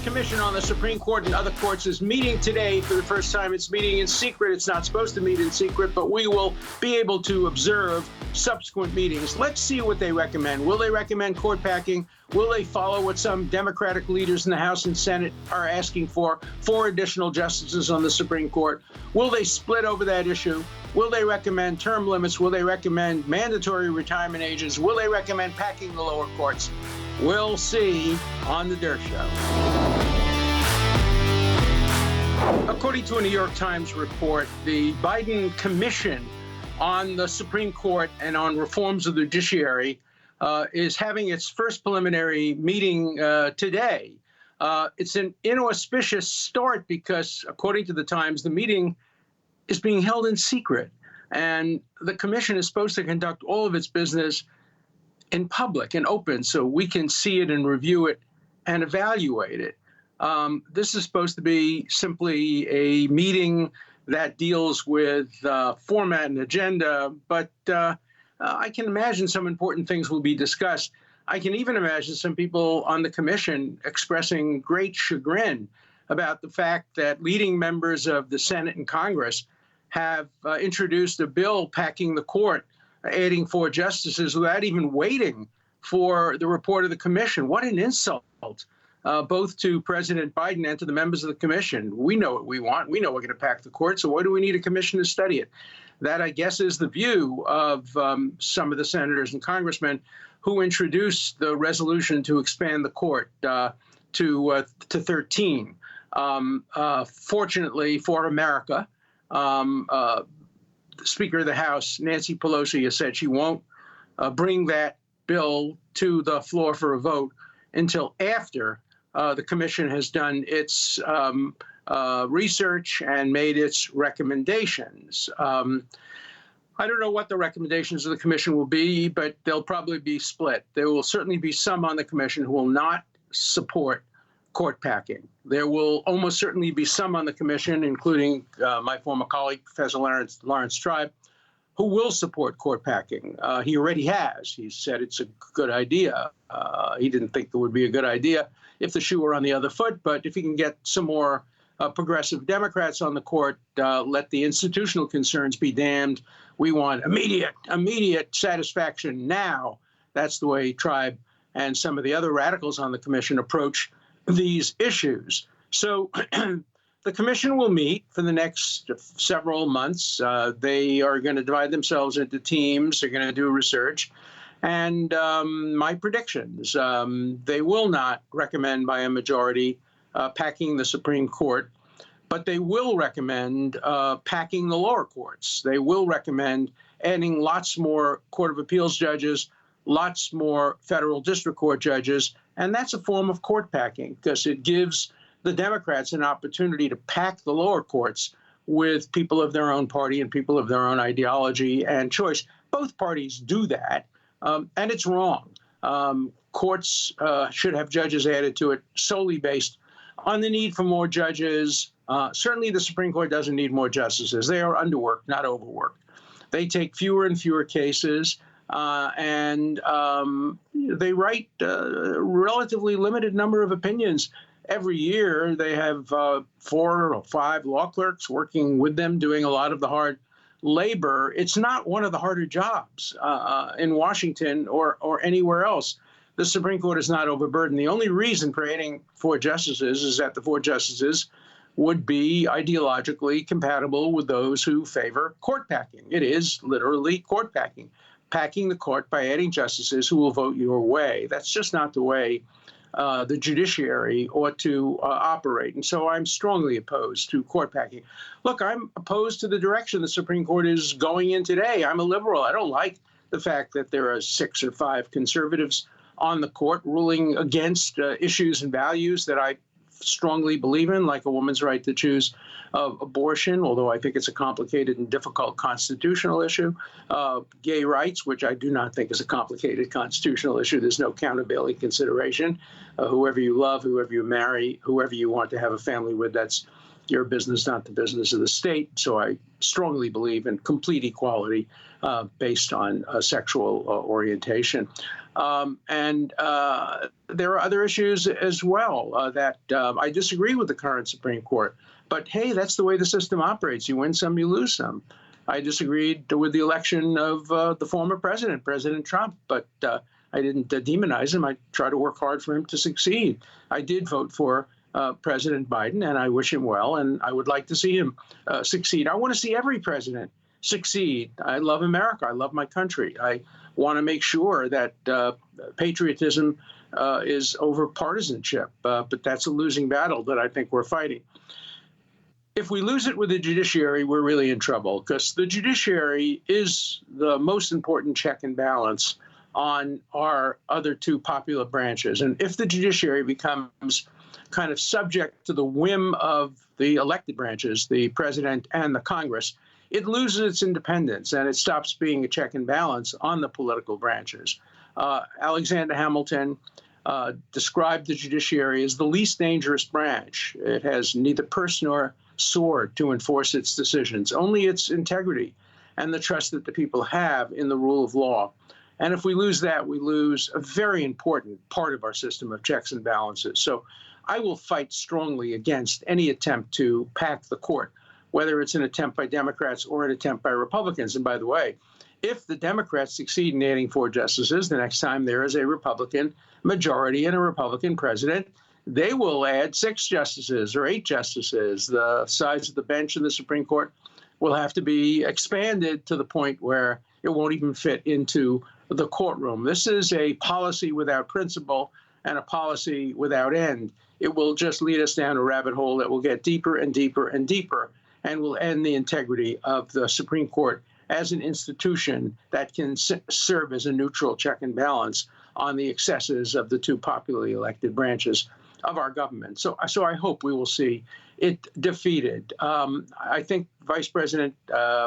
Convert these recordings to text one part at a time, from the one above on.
Commission on the Supreme Court and other courts is meeting today for the first time. It's meeting in secret. It's not supposed to meet in secret, but we will be able to observe subsequent meetings. Let's see what they recommend. Will they recommend court packing? Will they follow what some Democratic leaders in the House and Senate are asking for 4 additional justices on the Supreme Court? Will they split over that issue? Will they recommend term limits? Will they recommend mandatory retirement ages? Will they recommend packing the lower courts? We'll see on the Dershow. According to a New York Times report, the Biden Commission on the Supreme Court and on reforms of the Judiciary is having its first preliminary meeting today. It's an inauspicious start because, according to the Times, the meeting is being held in secret. And the commission is supposed to conduct all of its business in public and open so we can see it and review it and evaluate it. This is supposed to be simply a meeting that deals with format and agenda, but I can imagine some important things will be discussed. I can even imagine some people on the commission expressing great chagrin about the fact that leading members of the Senate and Congress have introduced a bill packing the court, adding 4 justices without even waiting for the report of the commission. What an insult, both to President Biden and to the members of the commission. We know what we want. We know we're going to pack the court, so why do we need a commission to study it? That, I guess, is the view of some of the senators and congressmen who introduced the resolution to expand the court to 13. Fortunately for America, Speaker of the House, Nancy Pelosi, has said she won't bring that bill to the floor for a vote until after the commission has done its research and made its recommendations. I don't know what the recommendations of the commission will be, but they'll probably be split. There will certainly be some on the commission who will not support court packing. There will almost certainly be some on the commission, including my former colleague, Professor Lawrence Tribe, who will support court packing. He already has. He said it's a good idea. He didn't think it would be a good idea if the shoe were on the other foot, but if he can get some more progressive Democrats on the court, let the institutional concerns be damned. We want immediate satisfaction now. That's the way Tribe and some of the other radicals on the commission approach these issues. So the commission will meet for the next several months. They are going to divide themselves into teams. They're going to do research. And my predictions, they will not recommend by a majority packing the Supreme Court, but they will recommend packing the lower courts. They will recommend adding lots more Court of Appeals judges, lots more federal district court judges, and that's a form of court packing because it gives the Democrats an opportunity to pack the lower courts with people of their own party and people of their own ideology and choice. Both parties do that, and it's wrong. Courts should have judges added to it solely based on the need for more judges. Certainly the Supreme Court doesn't need more justices. They are underworked, not overworked. They take fewer and fewer cases. And they write a relatively limited number of opinions. Every year, they have 4 or 5 law clerks working with them, doing a lot of the hard labor. It's not one of the harder jobs in Washington or anywhere else. The Supreme Court is not overburdened. The only reason for adding 4 justices is that the 4 justices would be ideologically compatible with those who favor court packing. It is literally court packing. Packing the court by adding justices who will vote your way. That's just not the way the judiciary ought to operate. And so I'm strongly opposed to court packing. Look, I'm opposed to the direction the Supreme Court is going in today. I'm a liberal. I don't like the fact that there are 6 or 5 conservatives on the court ruling against issues and values that I strongly believe in, like a woman's right to choose abortion, although I think it's a complicated and difficult constitutional issue. Gay rights, which I do not think is a complicated constitutional issue. There's no countervailing consideration. Whoever you love, whoever you marry, whoever you want to have a family with, that's your business, not the business of the state. So I strongly believe in complete equality based on sexual orientation. And there are other issues as well that I disagree with the current Supreme Court. But hey, that's the way the system operates. You win some, you lose some. I disagreed with the election of the former president, President Trump, but I didn't demonize him. I try to work hard for him to succeed. I did vote for President Biden, and I wish him well, and I would like to see him succeed. I want to see every president succeed. I love America. I love my country. I want to make sure that patriotism is over partisanship, but that's a losing battle that I think we're fighting. If we lose it with the judiciary, we're really in trouble, because the judiciary is the most important check and balance on our other two popular branches. And if the judiciary becomes kind of subject to the whim of the elected branches, the president and the Congress, it loses its independence and it stops being a check and balance on the political branches. Alexander Hamilton described the judiciary as the least dangerous branch. It has neither purse nor sword to enforce its decisions, only its integrity and the trust that the people have in the rule of law. And if we lose that, we lose a very important part of our system of checks and balances. So I will fight strongly against any attempt to pack the court, whether it's an attempt by Democrats or an attempt by Republicans. And by the way, if the Democrats succeed in adding 4 justices, the next time there is a Republican majority and a Republican president, they will add 6 justices or 8 justices. The size of the bench in the Supreme Court will have to be expanded to the point where it won't even fit into the courtroom. This is a policy without principle and a policy without end. It will just lead us down a rabbit hole that will get deeper and deeper and deeper, and will end the integrity of the Supreme Court as an institution that can serve as a neutral check and balance on the excesses of the two popularly elected branches of our government. So I hope we will see it defeated. I think Vice President,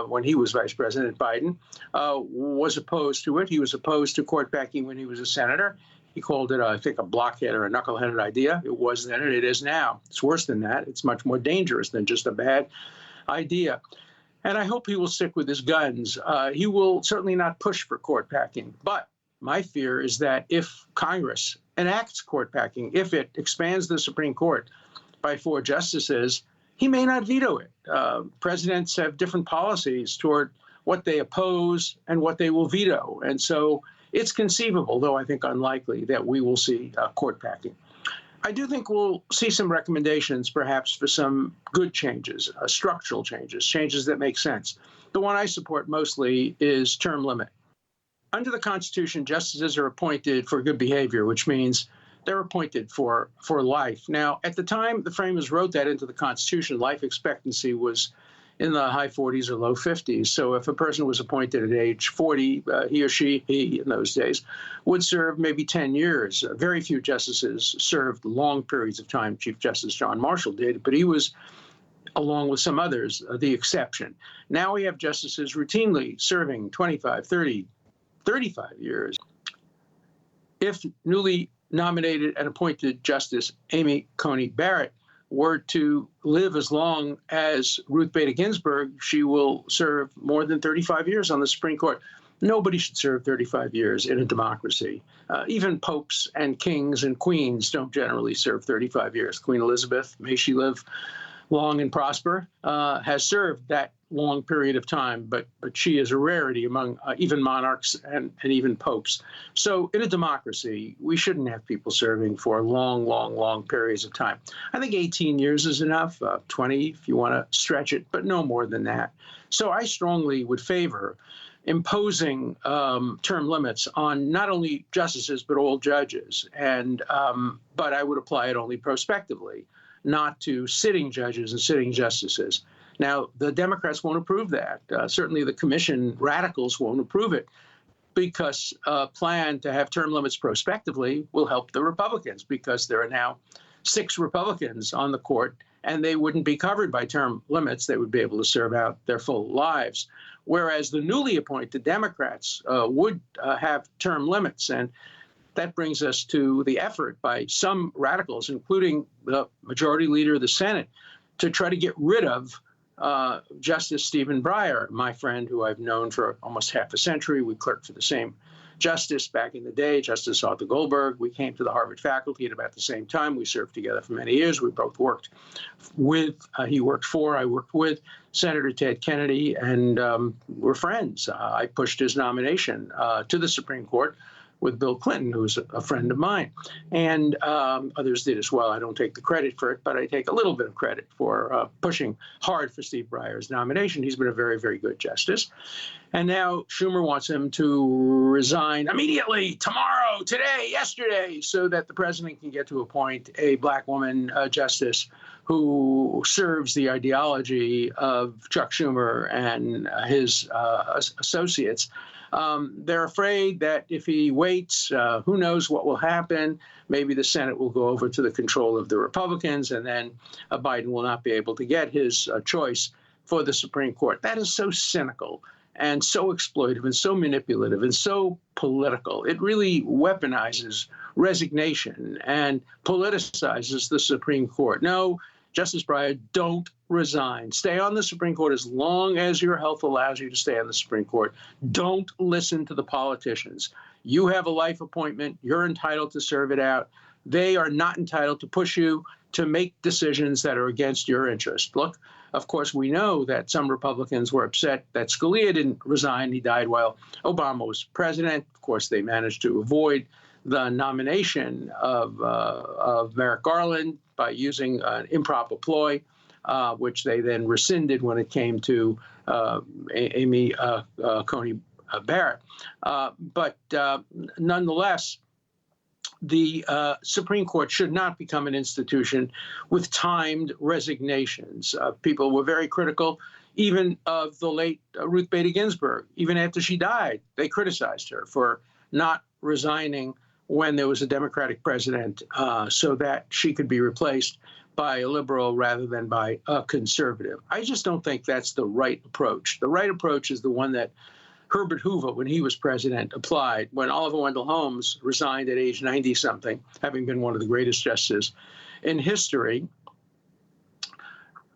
when he was Vice President Biden, was opposed to it. He was opposed to court packing when he was a senator. He called it, I think, a blockhead or a knuckleheaded idea. It was then and it is now. It's worse than that. It's much more dangerous than just a bad idea. And I hope he will stick with his guns. He will certainly not push for court packing. But my fear is that if Congress enacts court packing, if it expands the Supreme Court by 4 justices, he may not veto it. Presidents have different policies toward what they oppose and what they will veto. And so it's conceivable, though I think unlikely, that we will see court packing. I do think we'll see some recommendations, perhaps, for some good changes, structural changes, changes that make sense. The one I support mostly is term limit. Under the Constitution, justices are appointed for good behavior, which means they're appointed for life. Now, at the time the framers wrote that into the Constitution, life expectancy was in the high 40s or low 50s. So if a person was appointed at age 40, he or she, in those days, would serve maybe 10 years. Very few justices served long periods of time. Chief Justice John Marshall did, but he was, along with some others, the exception. Now we have justices routinely serving 25, 30, 35 years. If newly nominated and appointed Justice Amy Coney Barrett were to live as long as Ruth Bader Ginsburg, she will serve more than 35 years on the Supreme Court. Nobody should serve 35 years in a democracy. Even popes and kings and queens don't generally serve 35 years. Queen Elizabeth, may she live long and prosper, has served that long period of time, but she is a rarity among even monarchs and even popes. So in a democracy, we shouldn't have people serving for long periods of time. I think 18 years is enough, 20 if you want to stretch it, but no more than that. So I strongly would favor imposing term limits on not only justices, but all judges. And but I would apply it only prospectively, not to sitting judges and sitting justices. Now, the Democrats won't approve that. Certainly the commission radicals won't approve it, because a plan to have term limits prospectively will help the Republicans, because there are now 6 Republicans on the court, and they wouldn't be covered by term limits. They would be able to serve out their full lives, whereas the newly appointed Democrats would have term limits. And that brings us to the effort by some radicals, including the majority leader of the Senate, to try to get rid of Justice Stephen Breyer, my friend, who I've known for almost half a century. We clerked for the same justice back in the day, Justice Arthur Goldberg. We came to the Harvard faculty at about the same time. We served together for many years. We both worked with, he worked for, I worked with Senator Ted Kennedy, and we're friends. I pushed his nomination to the Supreme Court with Bill Clinton, who's a friend of mine, and others did as well. I don't take the credit for it, but I take a little bit of credit for pushing hard for Steve Breyer's nomination. He's been a very, very good justice. And now Schumer wants him to resign immediately, tomorrow, today, yesterday, so that the president can get to appoint a black woman justice who serves the ideology of Chuck Schumer and his associates. They're afraid that if he waits, who knows what will happen. Maybe the Senate will go over to the control of the Republicans, and then Biden will not be able to get his choice for the Supreme Court. That is so cynical and so exploitive and so manipulative and so political. It really weaponizes resignation and politicizes the Supreme Court. No, Justice Breyer, don't resign. Stay on the Supreme Court as long as your health allows you to stay on the Supreme Court. Don't listen to the politicians. You have a life appointment. You're entitled to serve it out. They are not entitled to push you to make decisions that are against your interest. Look, of course, we know that some Republicans were upset that Scalia didn't resign. He died while Obama was president. Of course, they managed to avoid the nomination of Merrick Garland by using an improper ploy, which they then rescinded when it came to Amy Coney Barrett. But nonetheless, the Supreme Court should not become an institution with timed resignations. People were very critical, even of the late Ruth Bader Ginsburg. Even after she died, they criticized her for not resigning when there was a Democratic president so that she could be replaced by a liberal rather than by a conservative. I just don't think that's the right approach. The right approach is the one that Herbert Hoover, when he was president, applied when Oliver Wendell Holmes resigned at age 90-something, having been one of the greatest justices in history.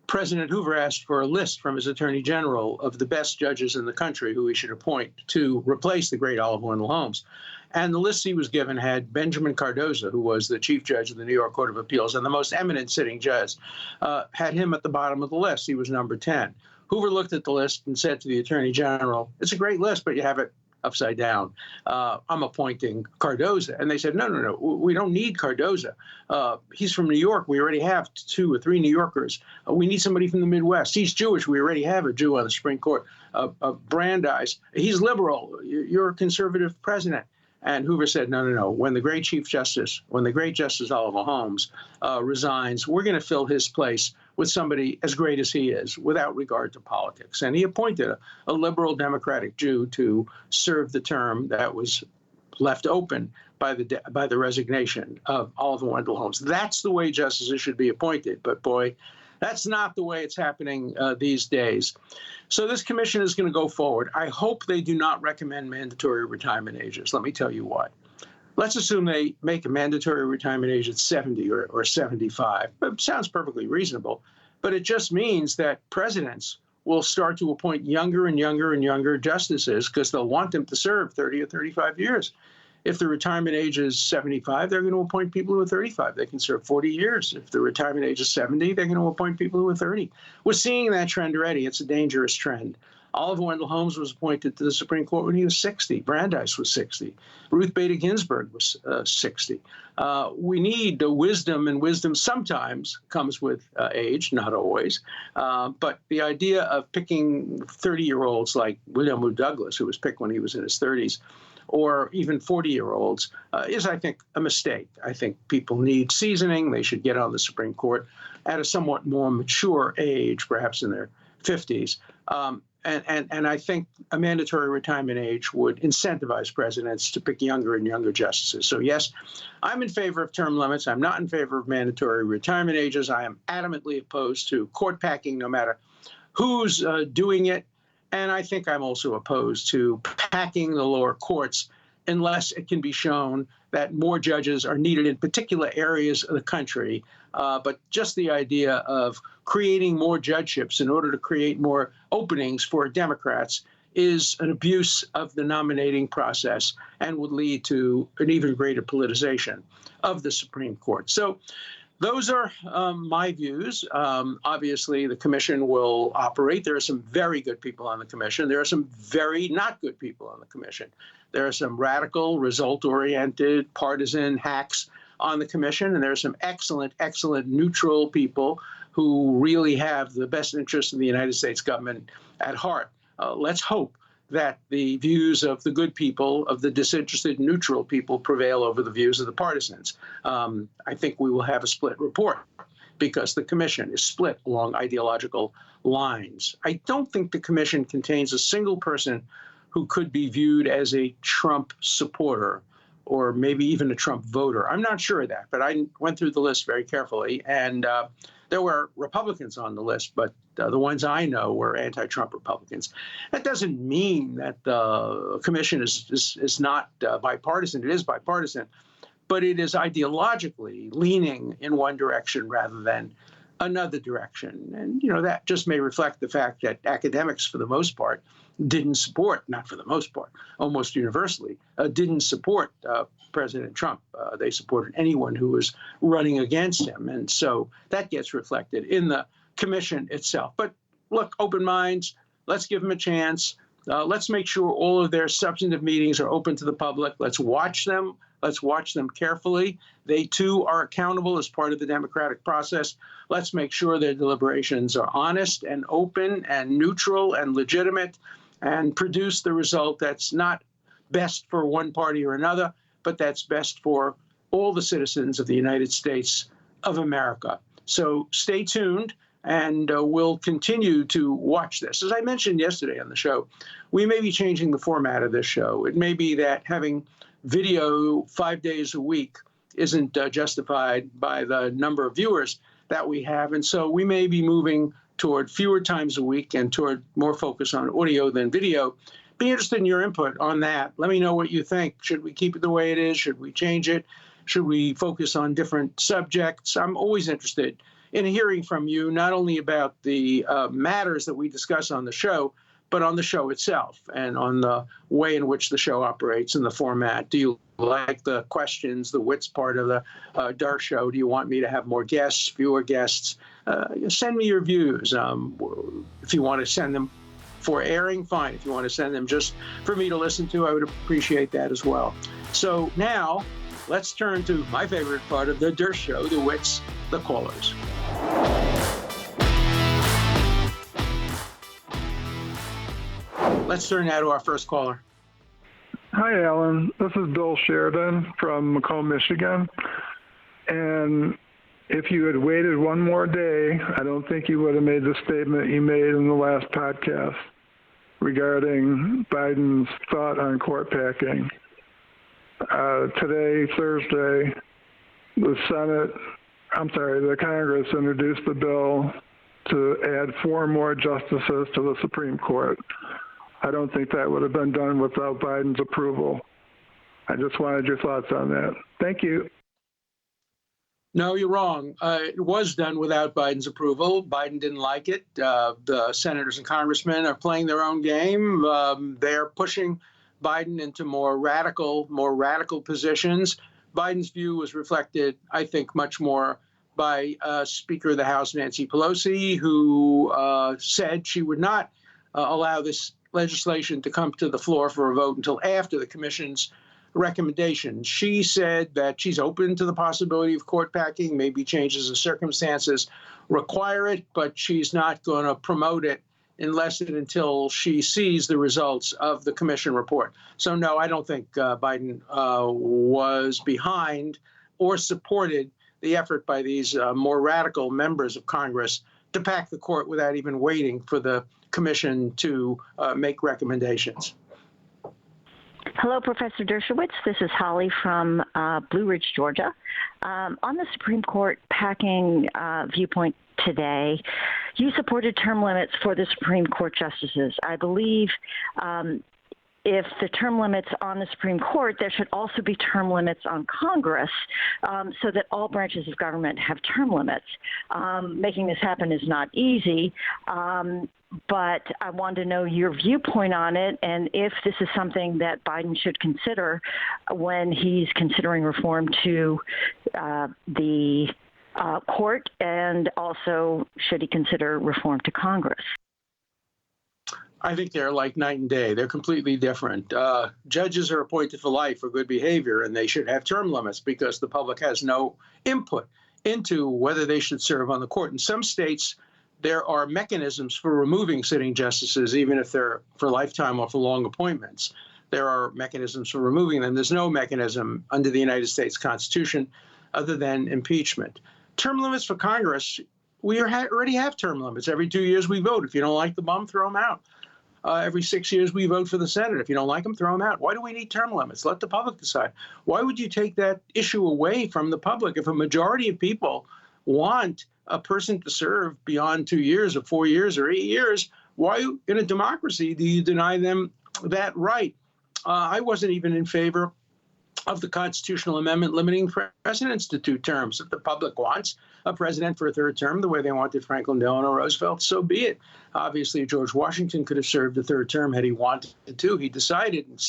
President Hoover asked for a list from his attorney general of the best judges in the country who he should appoint to replace the great Oliver Wendell Holmes. And the list he was given had Benjamin Cardozo, who was the chief judge of the New York Court of Appeals and the most eminent sitting judge, had him at the bottom of the list. He was number 10. Hoover looked at the list and said to the attorney general, "It's a great list, but you have it upside down. I'm appointing Cardozo." And they said, no, we don't need Cardozo. He's from New York. We already have 2 or 3 New Yorkers. We need somebody from the Midwest. He's Jewish. We already have a Jew on the Supreme Court. Brandeis, he's liberal. You're a conservative president. And Hoover said, no. When the great Justice Oliver Holmes resigns, we're going to fill his place with somebody as great as he is, without regard to politics. And he appointed a liberal Democratic Jew to serve the term that was left open by the resignation of Oliver Wendell Holmes. That's the way justices should be appointed. But boy, that's not the way it's happening these days. So this commission is going to go forward. I hope they do not recommend mandatory retirement ages. Let me tell you why. Let's assume they make a mandatory retirement age at 70 or 75. It sounds perfectly reasonable, but it just means that presidents will start to appoint younger and younger and younger justices because they'll want them to serve 30 or 35 years. If the retirement age is 75, they're going to appoint people who are 35. They can serve 40 years. If the retirement age is 70, they're going to appoint people who are 30. We're seeing that trend already. It's a dangerous trend. Oliver Wendell Holmes was appointed to the Supreme Court when he was 60. Brandeis was 60. Ruth Bader Ginsburg was 60. We need the wisdom, and wisdom sometimes comes with age, not always. But the idea of picking 30-year-olds like William W. Douglas, who was picked when he was in his 30s, or even 40-year-olds, is, I think, a mistake. I think people need seasoning. They should get on the Supreme Court at a somewhat more mature age, perhaps in their 50s. And I think a mandatory retirement age would incentivize presidents to pick younger and younger justices. So, yes, I'm in favor of term limits. I'm not in favor of mandatory retirement ages. I am adamantly opposed to court packing, no matter who's doing it. And I think I'm also opposed to packing the lower courts unless it can be shown that more judges are needed in particular areas of the country. But just the idea of creating more judgeships in order to create more openings for Democrats is an abuse of the nominating process and would lead to an even greater politicization of the Supreme Court. So those are my views. Obviously, the commission will operate. There are some very good people on the commission. There are some very not good people on the commission. There are some radical, result-oriented, partisan hacks on the commission, and there are some excellent, excellent neutral people who really have the best interests of the United States government at heart. Let's hope that the views of the good people, of the disinterested, neutral people, prevail over the views of the partisans. I think we will have a split report because the commission is split along ideological lines. I don't think the commission contains a single person who could be viewed as a Trump supporter or maybe even a Trump voter. I'm not sure of that, but I went through the list very carefully, and there were Republicans on the list, but the ones I know were anti-Trump Republicans. That doesn't mean that the commission is not bipartisan. It is bipartisan, but it is ideologically leaning in one direction rather than another direction. And, that just may reflect the fact that academics, for the most part, didn't support, not for the most part, almost universally, didn't support President Trump. They supported anyone who was running against him. And so that gets reflected in the commission itself. But look, open minds, let's give them a chance. Let's make sure all of their substantive meetings are open to the public. Let's watch them. Let's watch them carefully. They, too, are accountable as part of the democratic process. Let's make sure their deliberations are honest and open and neutral and legitimate and produce the result that's not best for one party or another, but that's best for all the citizens of the United States of America. So stay tuned, and we'll continue to watch this. As I mentioned yesterday on the show, we may be changing the format of this show. It may be that having video 5 days a week isn't justified by the number of viewers that we have, and so we may be moving toward fewer times a week and toward more focus on audio than video. Be interested in your input on that. Let me know what you think. Should we keep it the way it is? Should we change it? Should we focus on different subjects? I'm always interested in hearing from you, not only about the matters that we discuss on the show, but on the show itself and on the way in which the show operates and the format. Do you like the questions, the wits part of the Dershow? Do you want me to have more guests, fewer guests? Send me your views. If you want to send them for airing, fine. If you want to send them just for me to listen to, I would appreciate that as well. So now let's turn to my favorite part of the Dershow, the wits, the callers. Let's turn now to our first caller. Hi, Alan. This is Bill Sheridan from Macomb, Michigan. And if you had waited one more day, I don't think you would have made the statement you made in the last podcast regarding Biden's thought on court packing. Today, Thursday, the Congress introduced the bill to add 4 more justices to the Supreme Court. I don't think that would have been done without Biden's approval. I just wanted your thoughts on that. Thank you. No, you're wrong. It was done without Biden's approval. Biden didn't like it. The senators and congressmen are playing their own game. They're pushing Biden into more radical positions. Biden's view was reflected, I think, much more by Speaker of the House Nancy Pelosi, who said she would not allow this legislation to come to the floor for a vote until after the commission's recommendation. She said that she's open to the possibility of court packing, maybe changes of circumstances require it, but she's not going to promote it unless and until she sees the results of the commission report. So no, I don't think Biden was behind or supported the effort by these more radical members of Congress to pack the court without even waiting for the commission to make recommendations. Hello, Professor Dershowitz. This is Holly from Blue Ridge, Georgia. On the Supreme Court packing viewpoint today, you supported term limits for the Supreme Court justices. I believe if the term limits on the Supreme Court, there should also be term limits on Congress, so that all branches of government have term limits. Making this happen is not easy, but I want to know your viewpoint on it, and if this is something that Biden should consider when he's considering reform to the court, and also should he consider reform to Congress? I think they're like night and day. They're completely different. Judges are appointed for life for good behavior, and they should have term limits because the public has no input into whether they should serve on the court. In some states, there are mechanisms for removing sitting justices, even if they're for lifetime or for long appointments. There are mechanisms for removing them. There's no mechanism under the United States Constitution other than impeachment. Term limits for Congress, we already have term limits. Every 2 years we vote. If you don't like the bum, throw them out. Every 6 years we vote for the Senate. If you don't like them, throw them out. Why do we need term limits? Let the public decide. Why would you take that issue away from the public? If a majority of people want a person to serve beyond 2 years or 4 years or 8 years, why in a democracy do you deny them that right? I wasn't even in favor of the constitutional amendment limiting presidents to 2 terms. If the public wants a president for a 3rd term, the way they wanted Franklin Delano Roosevelt, so be it. Obviously, George Washington could have served a 3rd term had he wanted to. He decided and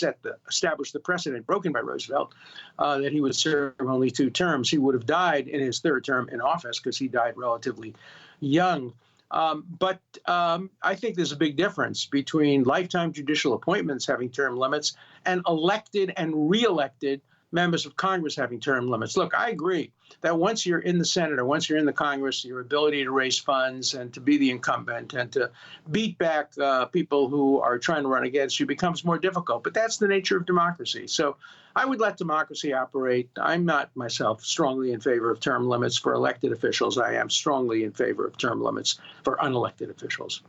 established the precedent broken by Roosevelt that he would serve only 2 terms. He would have died in his 3rd term in office because he died relatively young. But I think there's a big difference between lifetime judicial appointments having term limits and elected and re-elected members of Congress having term limits. Look, I agree that once you're in the Senate or once you're in the Congress, your ability to raise funds and to be the incumbent and to beat back people who are trying to run against you becomes more difficult. But that's the nature of democracy. So I would let democracy operate. I'm not myself strongly in favor of term limits for elected officials. I am strongly in favor of term limits for unelected officials.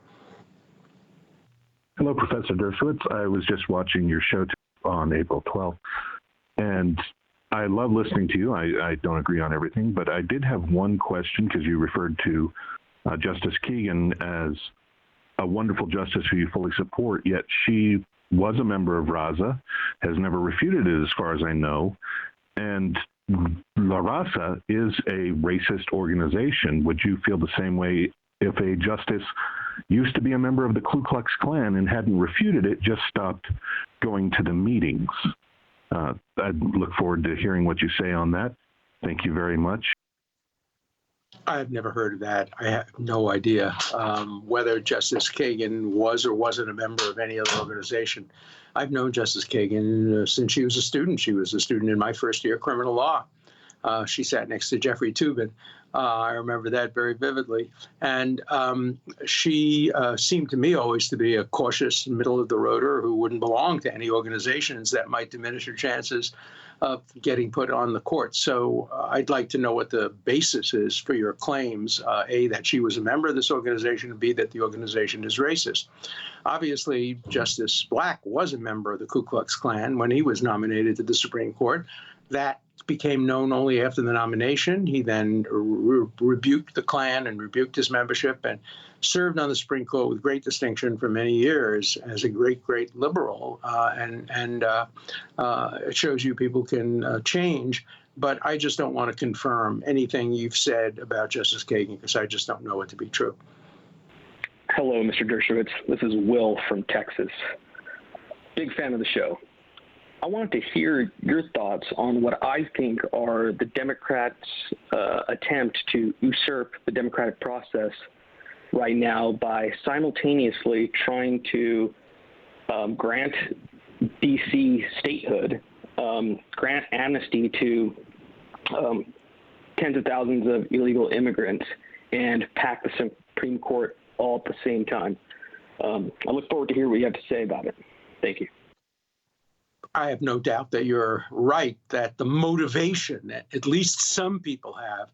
Hello, Professor Dershowitz. I was just watching your show on April 12th. And I love listening to you. I don't agree on everything, but I did have one question because you referred to Justice Kagan as a wonderful justice who you fully support, yet she was a member of RASA, has never refuted it as far as I know, and La Raza is a racist organization. Would you feel the same way if a justice used to be a member of the Ku Klux Klan and hadn't refuted it, just stopped going to the meetings? I'd look forward to hearing what you say on that. Thank you very much. I've never heard of that. I have no idea whether Justice Kagan was or wasn't a member of any other organization. I've known Justice Kagan since she was a student. She was a student in my first year of criminal law. She sat next to Jeffrey Toobin. I remember that very vividly. And she seemed to me always to be a cautious, middle-of-the-roader who wouldn't belong to any organizations that might diminish her chances of getting put on the court. So I'd like to know what the basis is for your claims, A, that she was a member of this organization, and B, that the organization is racist. Obviously, Justice Black was a member of the Ku Klux Klan when he was nominated to the Supreme Court. That became known only after the nomination. He then rebuked the Klan and rebuked his membership and served on the Supreme Court with great distinction for many years as a great, great liberal. It shows you people can change. But I just don't want to confirm anything you've said about Justice Kagan because I just don't know it to be true. Hello, Mr. Dershowitz. This is Will from Texas. Big fan of the show. I wanted to hear your thoughts on what I think are the Democrats' attempt to usurp the democratic process right now by simultaneously trying to grant D.C. statehood, grant amnesty to tens of thousands of illegal immigrants, and pack the Supreme Court all at the same time. I look forward to hear what you have to say about it. Thank you. I have no doubt that you're right, that the motivation that at least some people have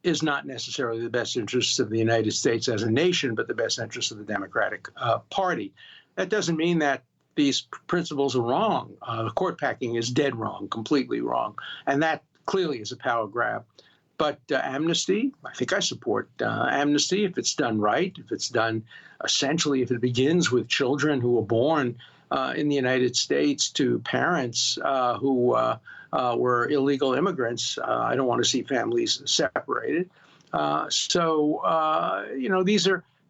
is not necessarily the best interests of the United States as a nation, but the best interests of the Democratic Party. That doesn't mean that these principles are wrong. The court packing is dead wrong, completely wrong. And that clearly is a power grab. But amnesty, I think I support amnesty if it's done right, if it's done essentially, if it begins with children who are born in the United States to parents who were illegal immigrants. I don't want to see families separated.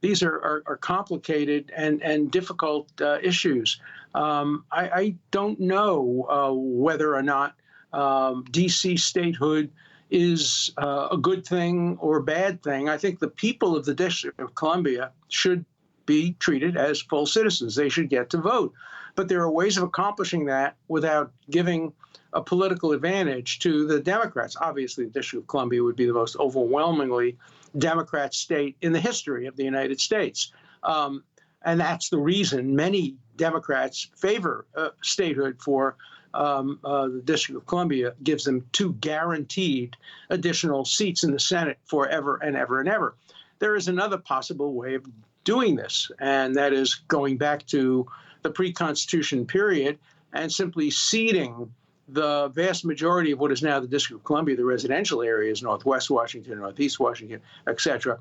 These are complicated and difficult issues. I don't know whether or not DC statehood is a good thing or a bad thing. I think the people of the District of Columbia should be treated as full citizens. They should get to vote. But there are ways of accomplishing that without giving a political advantage to the Democrats. Obviously, the District of Columbia would be the most overwhelmingly Democrat state in the history of the United States. And that's the reason many Democrats favor statehood for the District of Columbia, gives them 2 guaranteed additional seats in the Senate forever and ever and ever. There is another possible way of doing this, and that is going back to the pre-Constitution period and simply ceding the vast majority of what is now the District of Columbia, the residential areas, Northwest Washington, Northeast Washington, et cetera,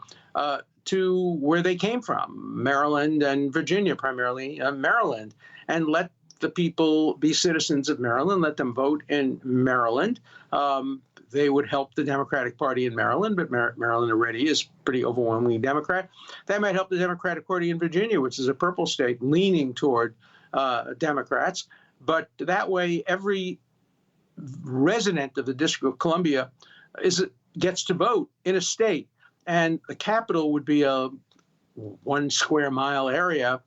to where they came from, Maryland and Virginia, primarily Maryland, and let the people be citizens of Maryland, let them vote in Maryland. They would help the Democratic Party in Maryland, but Maryland already is pretty overwhelmingly Democrat. That might help the Democratic Party in Virginia, which is a purple state, leaning toward Democrats. But that way, every resident of the District of Columbia gets to vote in a state, and the capital would be a 1 square mile area,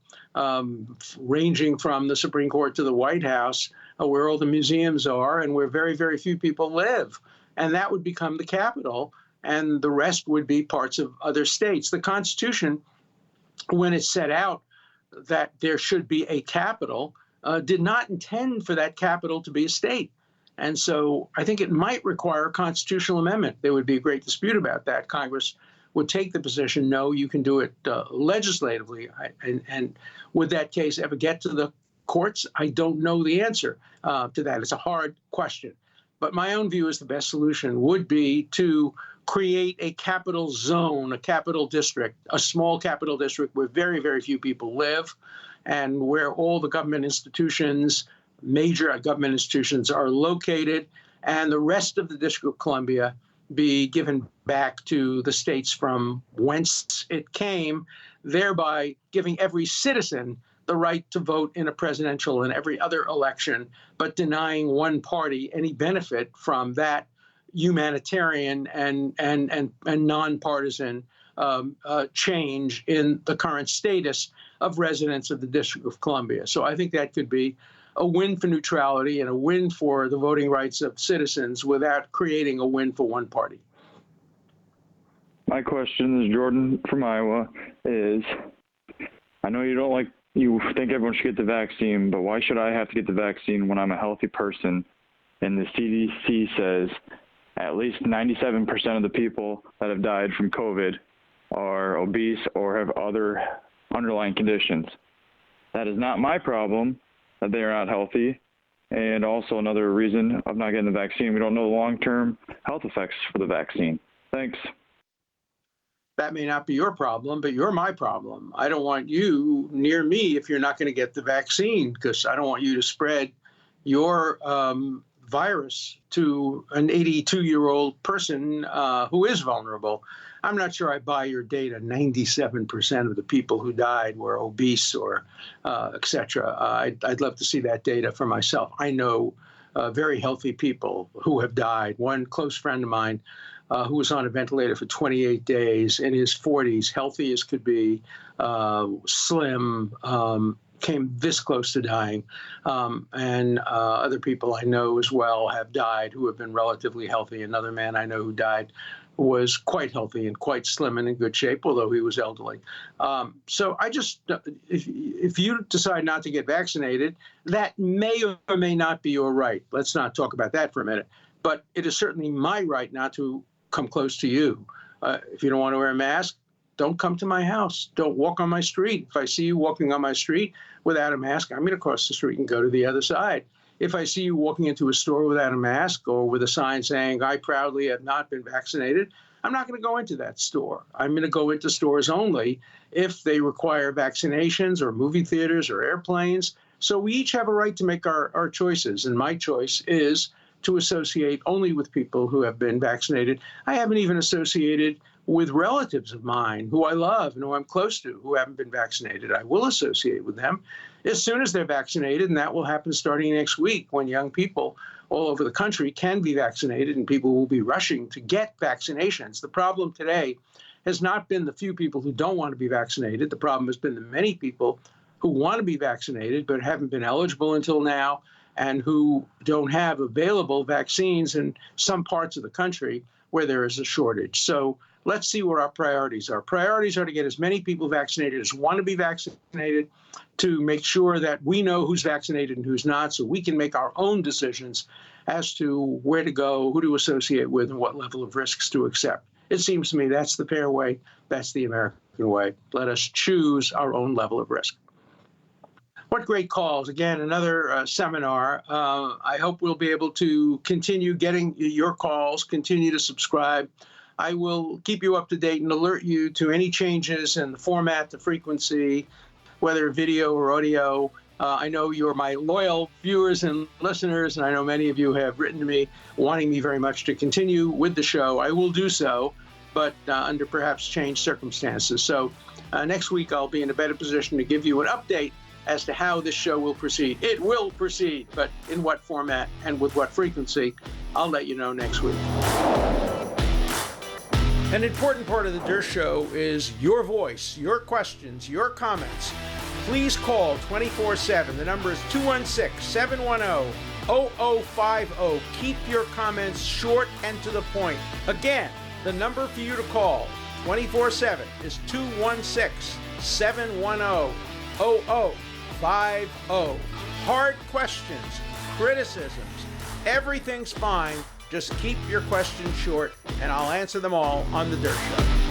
ranging from the Supreme Court to the White House, where all the museums are and where very, very few people live. And that would become the capital, and the rest would be parts of other states. The Constitution, when it set out that there should be a capital, did not intend for that capital to be a state. And so I think it might require a constitutional amendment. There would be a great dispute about that. Congress would take the position, no, you can do it legislatively. And would that case ever get to the courts? I don't know the answer to that. It's a hard question. But my own view is the best solution would be to create a capital zone, a capital district, a small capital district where very, very few people live, and where all the government institutions, major government institutions, are located, and the rest of the District of Columbia be given back to the states from whence it came, thereby giving every citizen the right to vote in a presidential and every other election, but denying one party any benefit from that humanitarian and nonpartisan change in the current status of residents of the District of Columbia. So I think that could be a win for neutrality and a win for the voting rights of citizens without creating a win for one party. My question is, Jordan from Iowa, is I know you think everyone should get the vaccine, but why should I have to get the vaccine when I'm a healthy person? And the CDC says at least 97% of the people that have died from COVID are obese or have other underlying conditions. That is not my problem that they are not healthy. And also another reason of not getting the vaccine, we don't know the long-term health effects for the vaccine. Thanks. That may not be your problem, but you're my problem. I don't want you near me if you're not going to get the vaccine, because I don't want you to spread your virus to an 82-year-old person who is vulnerable. I'm not sure I buy your data. 97% of the people who died were obese or et cetera. I'd love to see that data for myself. I know very healthy people who have died. One close friend of mine who was on a ventilator for 28 days, in his 40s, healthy as could be, slim, came this close to dying. And other people I know as well have died who have been relatively healthy. Another man I know who died was quite healthy and quite slim and in good shape, although he was elderly. So I just, if you decide not to get vaccinated, that may or may not be your right. Let's not talk about that for a minute. But it is certainly my right not to come close to you. If you don't want to wear a mask, don't come to my house. Don't walk on my street. If I see you walking on my street without a mask, I'm going to cross the street and go to the other side. If I see you walking into a store without a mask or with a sign saying, I proudly have not been vaccinated, I'm not going to go into that store. I'm going to go into stores only if they require vaccinations or movie theaters or airplanes So we each have a right to make our choices. And my choice is to associate only with people who have been vaccinated. I haven't even associated with relatives of mine who I love and who I'm close to who haven't been vaccinated. I will associate with them as soon as they're vaccinated, and that will happen starting next week when young people all over the country can be vaccinated and people will be rushing to get vaccinations. The problem today has not been the few people who don't want to be vaccinated. The problem has been the many people who want to be vaccinated but haven't been eligible until now and who don't have available vaccines in some parts of the country where there is a shortage. So let's see what our priorities are. Priorities are to get as many people vaccinated as want to be vaccinated, to make sure that we know who's vaccinated and who's not, so we can make our own decisions as to where to go, who to associate with, and what level of risks to accept. It seems to me that's the fair way. That's the American way. Let us choose our own level of risk. What great calls. Again, another seminar. I hope we'll be able to continue getting your calls, continue to subscribe. I will keep you up to date and alert you to any changes in the format, the frequency, whether video or audio. I know you're my loyal viewers and listeners, and I know many of you have written to me wanting me very much to continue with the show. I will do so, but under perhaps changed circumstances. So next week I'll be in a better position to give you an update as to how this show will proceed. It will proceed, but in what format and with what frequency, I'll let you know next week. An important part of the Dershow is your voice, your questions, your comments. Please call 24/7. The number is 216-710-0050. Keep your comments short and to the point. Again, the number for you to call 24/7 is 216-710-0050. Hard questions, criticisms, everything's fine. Just keep your questions short, and I'll answer them all on The Dershow.